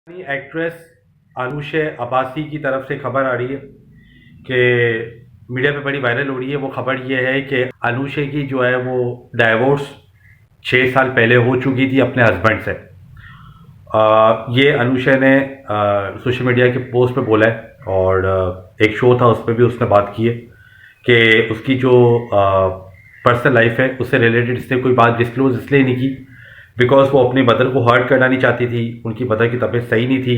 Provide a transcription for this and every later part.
Actress Anushe Abbasi की तरफ से खबर आ रही है कि मीडिया पे बड़ी वायरल हो रही है। वो खबर ये है कि अनुशे की जो है वो डाइवोर्स 6 साल पहले हो चुकी थी अपने हस्बैंड से। ये अनुशे ने सोशल मीडिया के पोस्ट पे बोला है और एक शो था उस पर भी उसने बात की है कि उसकी जो पर्सनल लाइफ है उससे रिलेटेड इसने कोई बात डिस्क्लोज इसलिए नहीं की बिकॉज वो अपनी मदर को हर्ट करना नहीं चाहती थी। उनकी मदर की तबीयत सही नहीं थी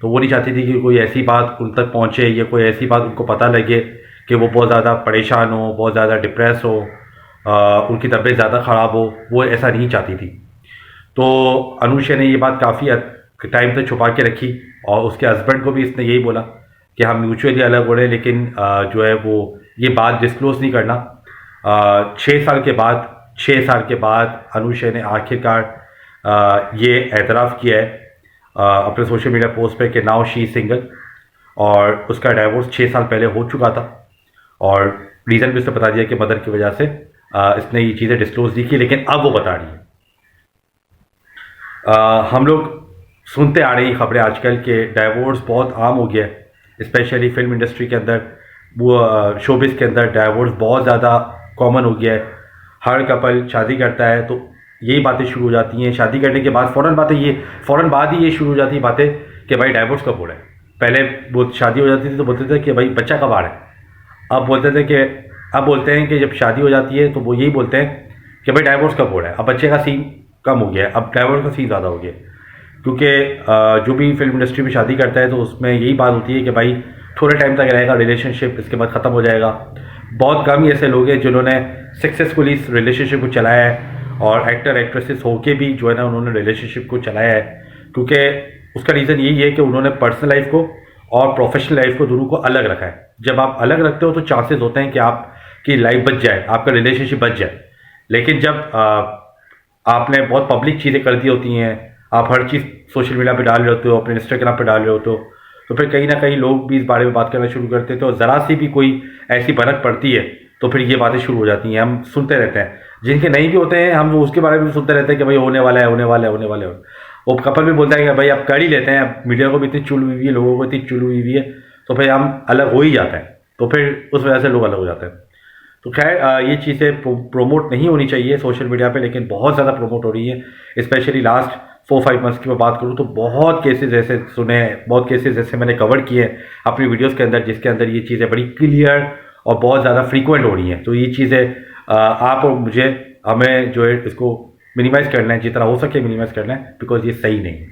तो वो नहीं चाहती थी कि कोई ऐसी बात उन तक पहुंचे या कोई ऐसी बात उनको पता लगे कि वो बहुत ज़्यादा परेशान हो, बहुत ज़्यादा डिप्रेस हो, उनकी तबीयत ज़्यादा ख़राब हो। वो ऐसा नहीं चाहती थी। तो अनुशा ने ये बात काफ़ी टाइम तक छुपा के रखी और उसके हस्बैंड को भी इसने यही बोला कि हम म्यूचुअली अलग हो रहे हैं, लेकिन जो है वो ये बात डिस्क्लोज नहीं करना। 6 साल के बाद अनुशा ने आखिरकार ये एतराफ़ किया है अपने सोशल मीडिया पोस्ट पे कि नाउ शी सिंगल, और उसका डाइवोर्स 6 साल पहले हो चुका था और रीज़न भी उसने बता दिया कि मदर की वजह से इसने ये चीज़ें डिस्क्लोज नहीं की, लेकिन अब वो बता रही है। हम लोग सुनते आ रही खबरें आजकल के डाइवोर्स बहुत आम हो गया है, स्पेशली फिल्म इंडस्ट्री के अंदर, वो शोबिस के अंदर डाइवोर्स बहुत ज़्यादा कॉमन हो गया है। हर कपल शादी करता है तो यही बातें शुरू हो जाती हैं। शादी करने के बाद फ़ौरन बाद ही ये शुरू हो जाती है बातें कि भाई डाइवोर्स कब हो रहा है। पहले वो शादी हो जाती थी तो बोलते थे कि भाई बच्चा कब आ रहा है। अब बोलते हैं कि जब शादी हो जाती है तो वो यही बोलते हैं कि भाई डाइवोर्स कब हो रहा है। अब बच्चे का सीन कम हो गया है, अब डाइवोर्स का सीन ज़्यादा हो गया है, क्योंकि जो भी फिल्म इंडस्ट्री में शादी करता है तो उसमें यही बात होती है कि भाई थोड़े टाइम तक रहेगा रिलेशनशिप, इसके बाद ख़त्म हो जाएगा। बहुत कम ही ऐसे लोग हैं जिन्होंने सक्सेसफुली इस रिलेशनशिप को चलाया है, और एक्टर एक्ट्रेसेस होके भी जो है ना उन्होंने रिलेशनशिप को चलाया है, क्योंकि उसका रीज़न यही है कि उन्होंने पर्सनल लाइफ को और प्रोफेशनल लाइफ को दोनों को अलग रखा है। जब आप अलग रखते हो तो चांसेस होते हैं कि आपकी लाइफ बच जाए, आपका रिलेशनशिप बच जाए। लेकिन जब आपने बहुत पब्लिक चीज़ें कर दी होती हैं, आप हर चीज़ सोशल मीडिया पे डाल रहे होते हो, अपने इंस्टाग्राम पे डाल रहे होते हो, तो फिर कहीं ना कहीं लोग भी इस बारे में बात करना शुरू करते थे, और ज़रा सी भी कोई ऐसी भनक पड़ती है तो फिर ये बातें शुरू हो जाती हैं। हम सुनते रहते हैं, जिनके नहीं भी होते हैं हम उसके बारे में भी सुनते रहते हैं कि भाई होने वाला है, होने वाला है, होने वाला है। वो कपल भी बोलता है कि भाई अब कर ही लेते हैं, अब मीडिया को भी इतनी चुल हुई है, लोगों को इतनी चुल हुई है, तो फिर हम अलग हो ही जाते हैं। तो फिर उस वजह से लोग अलग हो जाते हैं। तो खैर ये चीज़ें प्रोमोट नहीं होनी चाहिए सोशल मीडिया पे, लेकिन बहुत ज़्यादा प्रोमोट हो रही है। स्पेशली लास्ट 4-5 मंथ्स की मैं बात करूँ तो बहुत केसेस ऐसे सुने हैं, बहुत केसेस ऐसे मैंने कवर किए हैं अपनी वीडियोस के अंदर, जिसके अंदर ये चीज़ें बड़ी क्लियर और बहुत ज़्यादा फ्रीक्वेंट हो रही हैं। तो ये चीज़ें आप और हमें जो है इसको मिनिमाइज़ करना है, जितना हो सके मिनिमाइज़ करना है, बिकॉज ये सही नहीं है।